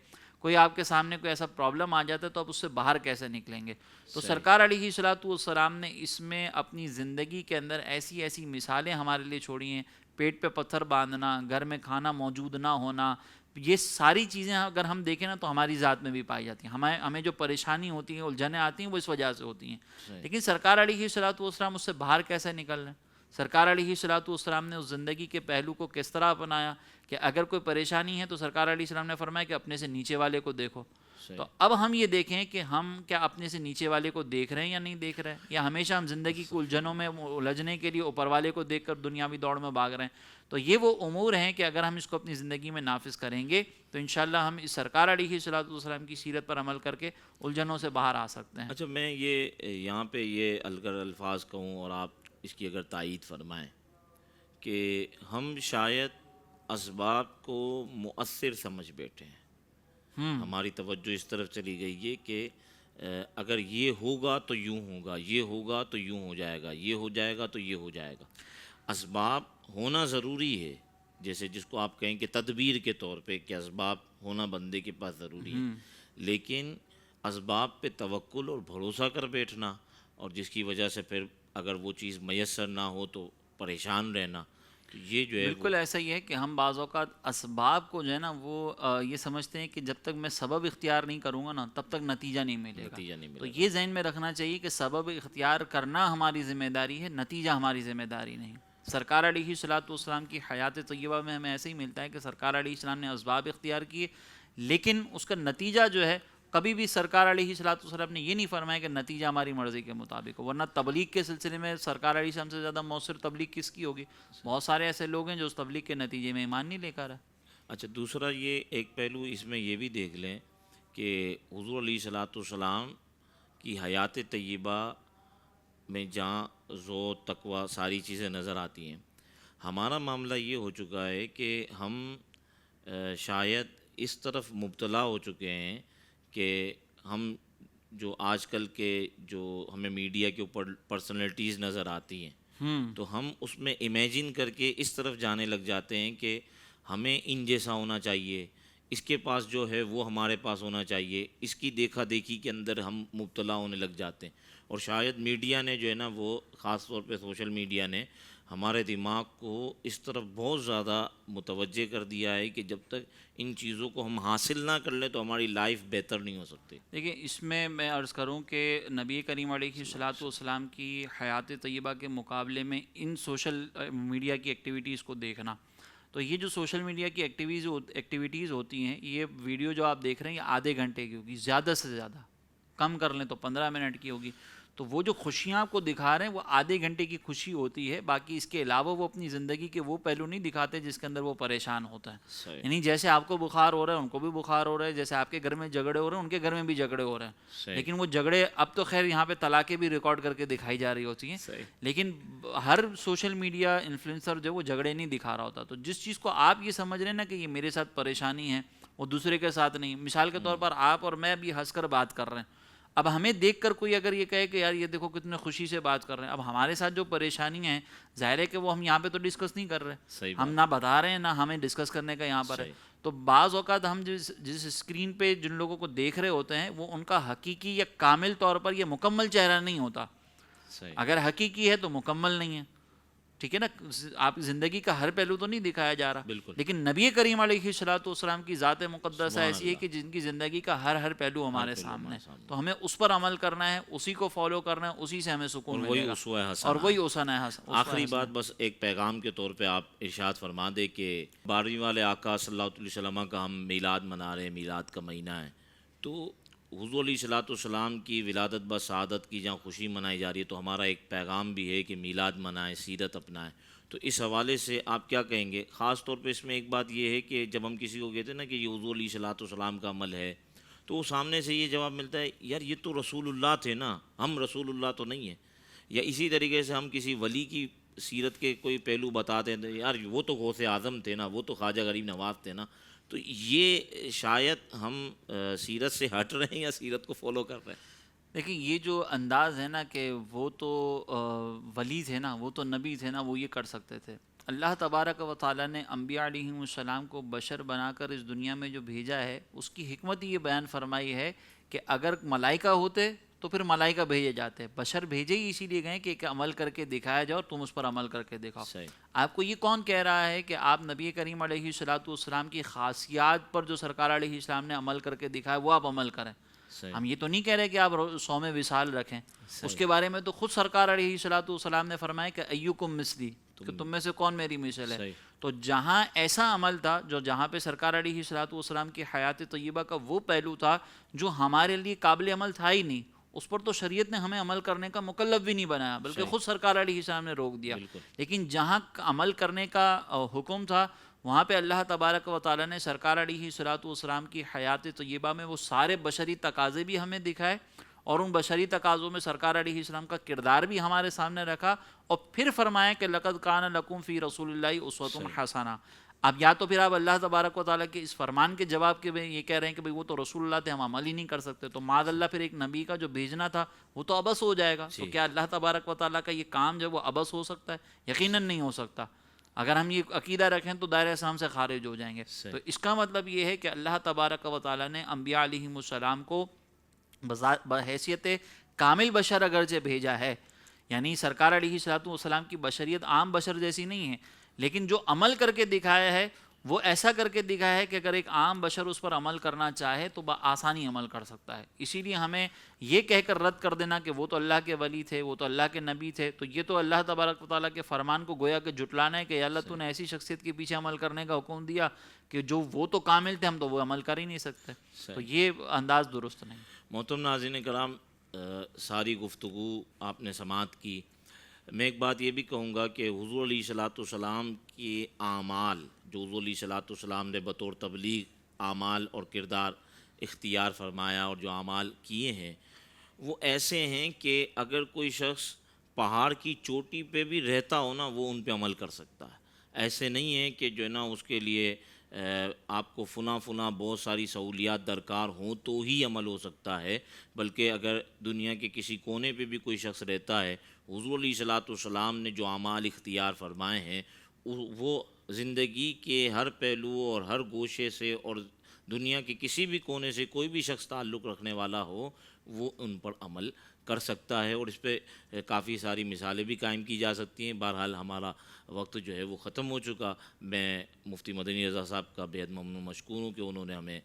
B: کوئی آپ کے سامنے کوئی ایسا پرابلم آ جاتا ہے، تو آپ اس سے باہر کیسے نکلیں گے؟ تو سرکار علیہ الصلوۃ والسلام نے اس میں اپنی زندگی کے اندر ایسی ایسی مثالیں ہمارے لیے چھوڑی ہیں، پیٹ پہ پتھر باندھنا، گھر میں کھانا موجود نہ ہونا، یہ ساری چیزیں اگر ہم دیکھیں نا تو ہماری ذات میں بھی پائی جاتی ہیں۔ ہمیں جو پریشانی ہوتی ہیں، الجھنیں آتی ہیں، وہ اس وجہ سے ہوتی ہیں، لیکن سرکار علیہ الصلوۃ والسلام اس سے باہر کیسے نکل رہے ہیں؟ سرکار علیہ الصلوۃ والسلام نے اس زندگی کے پہلو کو کس طرح اپنایا کہ اگر کوئی پریشانی ہے تو سرکار علیہ السلام نے فرمایا کہ اپنے سے نیچے والے کو دیکھو۔ تو اب ہم یہ دیکھیں کہ ہم کیا اپنے سے نیچے والے کو دیکھ رہے ہیں یا نہیں دیکھ رہے ہیں، یا ہمیشہ ہم زندگی کو الجھنوں میں الجھنے کے لیے اوپر والے کو دیکھ کر دنیاوی دوڑ میں بھاگ رہے ہیں۔ تو یہ وہ امور ہیں کہ اگر ہم اس کو اپنی زندگی میں نافذ کریں گے تو انشاءاللہ ہم اس سرکار علیہ الصلوۃ والسلام کی سیرت پر عمل کر کے الجھنوں سے باہر آ سکتے ہیں۔
A: اچھا میں یہ یہاں پہ یہ اگر الفاظ کہوں اور آپ اس کی اگر تائید فرمائیں کہ ہم شاید اسباب کو مؤثر سمجھ بیٹھے ہیں، ہماری توجہ اس طرف چلی گئی ہے کہ اگر یہ ہوگا تو یوں ہوگا، یہ ہوگا تو یوں ہو جائے گا، یہ ہو جائے گا تو یہ ہو جائے گا۔ اسباب ہونا ضروری ہے، جیسے جس کو آپ کہیں کہ تدبیر کے طور پہ کہ اسباب ہونا بندے کے پاس ضروری ہے، لیکن اسباب پہ توکل اور بھروسہ کر بیٹھنا، اور جس کی وجہ سے پھر اگر وہ چیز میسر نہ ہو تو پریشان رہنا، تو یہ جو ہے
B: بالکل ایسا ہی ہے کہ ہم بعض اوقات اسباب کو جو ہے نا وہ یہ سمجھتے ہیں کہ جب تک میں سبب اختیار نہیں کروں گا نا تب تک نتیجہ نہیں ملے گا۔
A: نتیجہ نہیں
B: تو
A: ملے گا۔
B: یہ ذہن میں رکھنا چاہیے کہ سبب اختیار کرنا ہماری ذمہ داری ہے، نتیجہ ہماری ذمہ داری نہیں۔ سرکار علیہ الصلوۃ والسلام کی حیات طیبہ میں ہمیں ایسے ہی ملتا ہے کہ سرکار علیہ السلام نے اسباب اختیار کیے، لیکن اس کا نتیجہ جو ہے کبھی بھی سرکار علیہ الصلوۃ والسلام نے یہ نہیں فرمایا کہ نتیجہ ہماری مرضی کے مطابق ہو، ورنہ تبلیغ کے سلسلے میں سرکار علیہ السلام سے زیادہ مؤثر تبلیغ کس کی ہوگی؟ بہت سارے ایسے لوگ ہیں جو اس تبلیغ کے نتیجے میں ایمان نہیں لے کر آئے۔
A: اچھا دوسرا یہ ایک پہلو اس میں یہ بھی دیکھ لیں کہ حضور علیہ الصلوۃ والسلام کی حیات طیبہ میں جہاں ذو تقوی ساری چیزیں نظر آتی ہیں، ہمارا معاملہ یہ ہو چکا ہے کہ ہم شاید اس طرف مبتلا ہو چکے ہیں کہ ہم جو آج کل کے جو ہمیں میڈیا کے اوپر پرسنالٹیز نظر آتی ہیں، تو ہم اس میں امیجن کر کے اس طرف جانے لگ جاتے ہیں کہ ہمیں ان جیسا ہونا چاہیے، اس کے پاس جو ہے وہ ہمارے پاس ہونا چاہیے، اس کی دیکھا دیکھی کے اندر ہم مبتلا ہونے لگ جاتے ہیں۔ اور شاید میڈیا نے جو ہے نا وہ خاص طور پہ سوشل میڈیا نے ہمارے دماغ کو اس طرف بہت زیادہ متوجہ کر دیا ہے کہ جب تک ان چیزوں کو ہم حاصل نہ کر لیں تو ہماری لائف بہتر نہیں ہو سکتی۔
B: دیکھیں، اس میں عرض کروں کہ نبی کریم علیہ الصلاۃ والسلام کی حیات طیبہ کے مقابلے میں ان سوشل میڈیا کی ایکٹیویٹیز کو دیکھنا، تو یہ جو سوشل میڈیا کی ایکٹیویٹیز ہوتی ہیں، یہ ویڈیو جو آپ دیکھ رہے ہیں یہ آدھے گھنٹے کی ہوگی، زیادہ سے زیادہ، کم کر لیں تو 15 منٹ کی ہوگی، تو وہ جو خوشیاں آپ کو دکھا رہے ہیں وہ آدھے گھنٹے کی خوشی ہوتی ہے، باقی اس کے علاوہ وہ اپنی زندگی کے وہ پہلو نہیں دکھاتے جس کے اندر وہ پریشان ہوتا ہے۔
A: صحیح
B: یعنی جیسے آپ کو بخار ہو رہا ہے ان کو بھی بخار ہو رہا ہے، جیسے آپ کے گھر میں جھگڑے ہو رہے ہیں ان کے گھر میں بھی جھگڑے ہو رہے ہیں،
A: صحیح
B: لیکن وہ جھگڑے اب تو خیر یہاں پہ طلاقیں بھی ریکارڈ کر کے دکھائی جا رہی ہوتی ہیں،
A: صحیح
B: لیکن ہر سوشل میڈیا انفلوئنسر جو وہ جھگڑے نہیں دکھا رہا ہوتا، تو جس چیز کو آپ یہ سمجھ رہے ہیں نا کہ یہ میرے ساتھ پریشانی ہے وہ دوسرے کے ساتھ نہیں، مثال کے طور پر آپ اور میں بھی ہنس کر بات کر رہے ہیں، اب ہمیں دیکھ کر کوئی اگر یہ کہے کہ یار یہ دیکھو کتنے خوشی سے بات کر رہے ہیں، اب ہمارے ساتھ جو پریشانیاں ہیں ظاہر ہے کہ وہ ہم یہاں پہ تو ڈسکس نہیں کر رہے،
A: صحیح
B: ہم نہ بتا رہے ہیں نہ ہمیں ڈسکس کرنے کا یہاں پر ہے،
A: صحیح
B: تو بعض اوقات ہم جس اسکرین پہ جن لوگوں کو دیکھ رہے ہوتے ہیں وہ ان کا حقیقی یا کامل طور پر یہ مکمل چہرہ نہیں ہوتا،
A: صحیح
B: اگر حقیقی ہے تو مکمل نہیں ہے، ٹھیک ہے نا، آپ زندگی کا ہر پہلو تو نہیں دکھایا جا رہا،
A: بالکل
B: لیکن نبی کریم علیہ الصلوۃ والسلام کی ذات مقدسہ
A: سبحان
B: ایسی ہے
A: اللہ،
B: کہ جن کی زندگی کا ہر پہلو ہمارے
A: پہلو
B: سامنے
A: ہمارے
B: ہے،
A: سامنے،
B: تو ہمیں اس پر عمل کرنا ہے، اسی کو فالو کرنا ہے، اسی سے ہمیں
A: اور
B: سکون
A: وہی
B: ملے گا،
A: اسوہ
B: اور
A: حسنہ
B: وہی
A: ہے۔
B: اوسن ہے اسوہ
A: آخری
B: حسنہ
A: بات بس ایک پیغام کے طور پہ آپ ارشاد فرما دے کہ 12ویں والے آقا صلی اللہ علیہ وسلم کا ہم میلاد منا رہے ہیں، میلاد کا مہینہ ہے، تو حضور علیہ الصلوۃ والسلام کی ولادت بسعادت کی جہاں خوشی منائی جا رہی ہے، تو ہمارا ایک پیغام بھی ہے کہ میلاد منائیں، سیرت اپنائیں، تو اس حوالے سے آپ کیا کہیں گے؟ خاص طور پہ اس میں ایک بات یہ ہے کہ جب ہم کسی کو کہتے ہیں نا کہ یہ حضور علیہ الصلوۃ والسلام کا عمل ہے، تو وہ سامنے سے یہ جواب ملتا ہے یار یہ تو رسول اللہ تھے نا، ہم رسول اللہ تو نہیں ہیں۔ یا اسی طریقے سے ہم کسی ولی کی سیرت کے کوئی پہلو بتاتے ہیں یار وہ تو غوث اعظم تھے نا، وہ تو خواجہ غریب نواز تھے نا، تو یہ شاید ہم سیرت سے ہٹ رہے ہیں یا سیرت کو فالو کر رہے ہیں؟
B: دیکھیں یہ جو انداز ہے نا کہ وہ تو ولی تھے نا، وہ تو نبی تھے نا، وہ یہ کر سکتے تھے، اللہ تبارک و تعالیٰ نے انبیاء علیہ السلام کو بشر بنا کر اس دنیا میں جو بھیجا ہے اس کی حکمت یہ بیان فرمائی ہے کہ اگر ملائکہ ہوتے تو پھر ملائکہ بھیجے جاتے، بشر بھیجے ہی اسی لیے گئے کہ ایک عمل کر کے دکھایا جائے اور تم اس پر عمل کر کے دکھاؤ۔
A: صحیح
B: آپ کو یہ کون کہہ رہا ہے کہ آپ نبی کریم علیہ الصلوۃ والسلام کی خاصیات پر جو سرکار علیہ السلام نے عمل کر کے دکھایا وہ آپ عمل کریں؟
A: صحیح
B: ہم یہ تو نہیں کہہ رہے کہ آپ صوم وصال رکھیں، اس
A: صحیح
B: کے بارے میں تو خود سرکار علیہ الصلوۃ والسلام نے فرمایا کہ ایکم مثلی، کہ تم میں سے کون میری مثل ہے،
A: صحیح
B: تو جہاں ایسا عمل تھا جہاں پہ سرکار علیہ الصلوۃ والسلام کی حیات طیبہ کا وہ پہلو تھا جو ہمارے لیے قابل عمل تھا ہی نہیں، اس پر تو شریعت نے ہمیں عمل کرنے کا مکلف بھی نہیں بنایا بلکہ
A: صحیح
B: خود سرکار علیہ السلام نے روک دیا،
A: بالکل
B: لیکن جہاں عمل کرنے کا حکم تھا وہاں پہ اللہ تبارک و تعالیٰ نے سرکار علیہ الصلوۃ والسلام کی حیات طیبہ میں وہ سارے بشری تقاضے بھی ہمیں دکھائے اور ان بشری تقاضوں میں سرکار علیہ السلام کا کردار بھی ہمارے سامنے رکھا، اور پھر فرمایا کہ لقد کان لکم فی رسول اللہ اسوۃ حسنہ۔ اب یا تو پھر آپ اللہ تبارک و تعالیٰ کے اس فرمان کے جواب کے میں یہ کہہ رہے ہیں کہ بھئی وہ تو رسول اللہ تھے، ہم عمل ہی نہیں کر سکتے، تو معاذ اللہ پھر ایک نبی کا جو بھیجنا تھا وہ تو عبث ہو جائے گا، تو کیا اللہ تبارک و تعالیٰ کا یہ کام جو وہ عبث ہو سکتا ہے؟ یقیناً نہیں ہو سکتا۔ اگر ہم یہ عقیدہ رکھیں تو دائرہ اسلام سے خارج ہو جائیں گے، تو اس کا مطلب یہ ہے کہ اللہ تبارک و تعالیٰ نے انبیاء علیہم السلام کو بحیثیت کامل بشر اگرچہ بھیجا ہے، یعنی سرکار علیہ الصلوۃ والسلام کی بشریت عام بشر جیسی نہیں ہے، لیکن جو عمل کر کے دکھایا ہے وہ ایسا کر کے دکھایا ہے کہ اگر ایک عام بشر اس پر عمل کرنا چاہے تو بآسانی عمل کر سکتا ہے، اسی لیے ہمیں یہ کہہ کر رد کر دینا کہ وہ تو اللہ کے ولی تھے، وہ تو اللہ کے نبی تھے، تو یہ تو اللہ تبارک و تعالیٰ کے فرمان کو گویا کہ جھٹلانا ہے کہ یا اللہ تو نے ایسی شخصیت کے پیچھے عمل کرنے کا حکم دیا کہ جو وہ تو کامل تھے ہم تو وہ عمل کر ہی نہیں سکتے، تو یہ انداز درست نہیں۔
A: محترم ناظرین کرام، ساری گفتگو آپ نے سماعت کی، میں ایک بات یہ بھی کہوں گا کہ حضور علیہ الصلوۃ والسلام کے اعمال جو حضور علیہ الصلوۃ والسلام نے بطور تبلیغ اعمال اور کردار اختیار فرمایا اور جو اعمال کیے ہیں وہ ایسے ہیں کہ اگر کوئی شخص پہاڑ کی چوٹی پہ بھی رہتا ہو نا وہ ان پہ عمل کر سکتا ہے۔ ایسے نہیں ہے کہ جو ہے نا اس کے لیے آپ کو فنا بہت ساری سہولیات درکار ہوں تو ہی عمل ہو سکتا ہے، بلکہ اگر دنیا کے کسی کونے پہ بھی کوئی شخص رہتا ہے، حضور علیہ الصلوۃ والسلام نے جو اعمال اختیار فرمائے ہیں وہ زندگی کے ہر پہلو اور ہر گوشے سے اور دنیا کے کسی بھی کونے سے کوئی بھی شخص تعلق رکھنے والا ہو وہ ان پر عمل کر سکتا ہے، اور اس پہ کافی ساری مثالیں بھی قائم کی جا سکتی ہیں۔ بہرحال ہمارا وقت جو ہے وہ ختم ہو چکا۔ میں مفتی مدنی رضا صاحب کا بے حد ممنون مشکور ہوں کہ انہوں نے ہمیں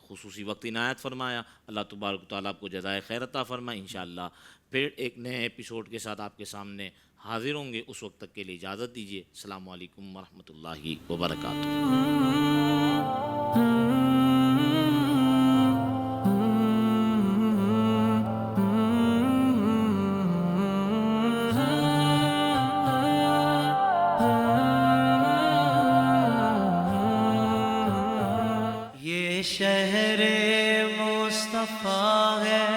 A: خصوصی وقت عنایت فرمایا۔ اللہ تبارک و تعالیٰ آپ کو جزائے خیر عطا فرمائے۔ انشاءاللہ پھر ایک نئے ایپیسوڈ کے ساتھ آپ کے سامنے حاضر ہوں گے، اس وقت تک کے لیے اجازت دیجیے۔ السلام علیکم ورحمۃ اللہ وبرکاتہ۔
C: یہ شہر مصطفیٰ ہے،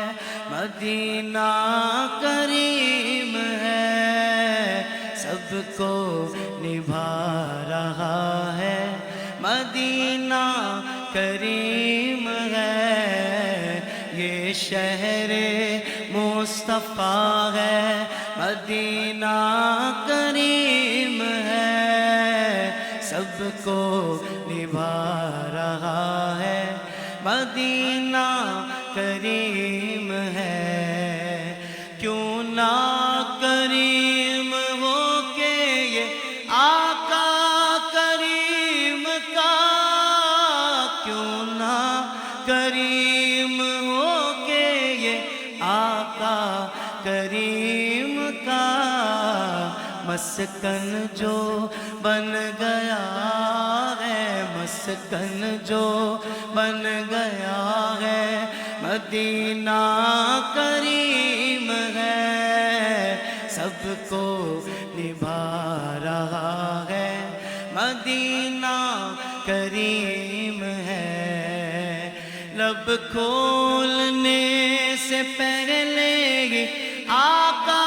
C: مدینہ کریم ہے، سب کو نبھا رہا ہے، مدینہ کریم ہے۔ یہ شہر مصطفیٰ ہے، مدینہ کریم ہے، سب کو نبھا رہا ہے، مدینہ کریم ہے۔ کیوں نہ کریم ہو کہ یہ آقا کریم کا، کیوں نہ کریم ہو کہ یہ آقا کریم کا، مسکن جو بن گیا ہے، مسکن جو بن گیا ہے، مدینہ کریم ہے، سب کو نبھا رہا ہے، مدینہ کریم ہے۔ لب کھولنے سے پہلے ہی آقا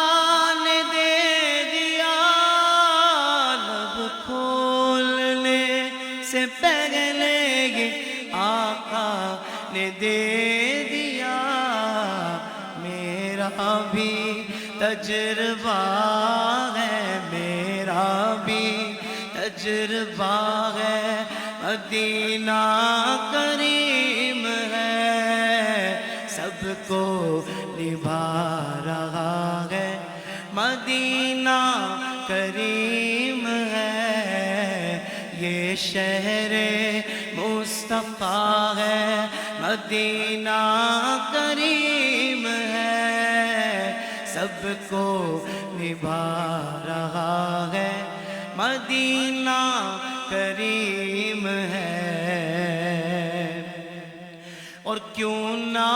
C: نے دے دیا، لب کھولنے سے پہلے ہی آقا نے دے دیا۔ میرا بھی تجربہ ہے، میرا بھی تجربہ ہے، مدینہ کریم ہے، سب کو نبھا رہا ہے، مدینہ کریم ہے۔ یہ شہر مصطفیٰ ہے، مدینہ کریم ہے، سب کو نبھا رہا ہے، مدینہ کریم ہے۔ اور کیوں نہ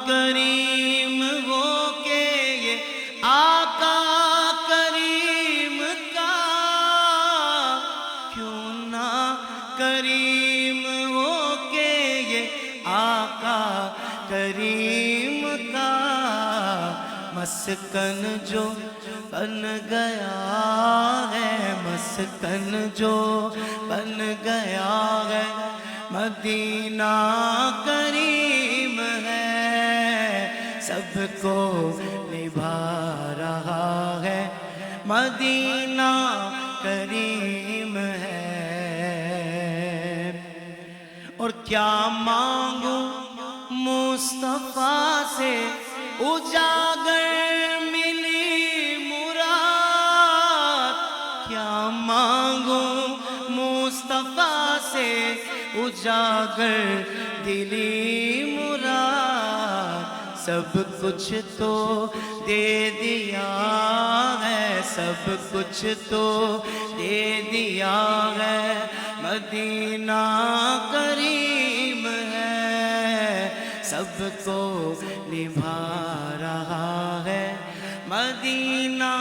C: کریم ہو کہ یہ آقا کریم کا، کیوں نہ کریم ہو کہ یہ آقا کریم کا، مسکن جو بن گیا ہے، مسکن جو بن گیا ہے، مدینہ کریم ہے، سب کو نبھا رہا ہے، مدینہ کریم ہے۔ اور کیا مانگوں مصطفیٰ سے اجاگر ملی مراد، کیا مانگوں مصطفیٰ سے اجاگر دلی مراد، سب کچھ تو دے دیا ہے، سب کچھ تو دے دیا ہے، مدینہ کریم ہے، سب کو نبھا رہا ہے، مدینہ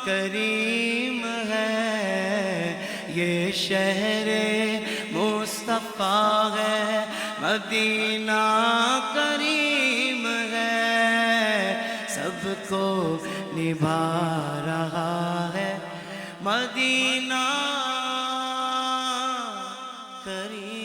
C: کریم ہے۔ یہ شہر مصطفیٰ ہے، مدینہ کریم ہے، سب کو نبھا رہا ہے مدینہ کریم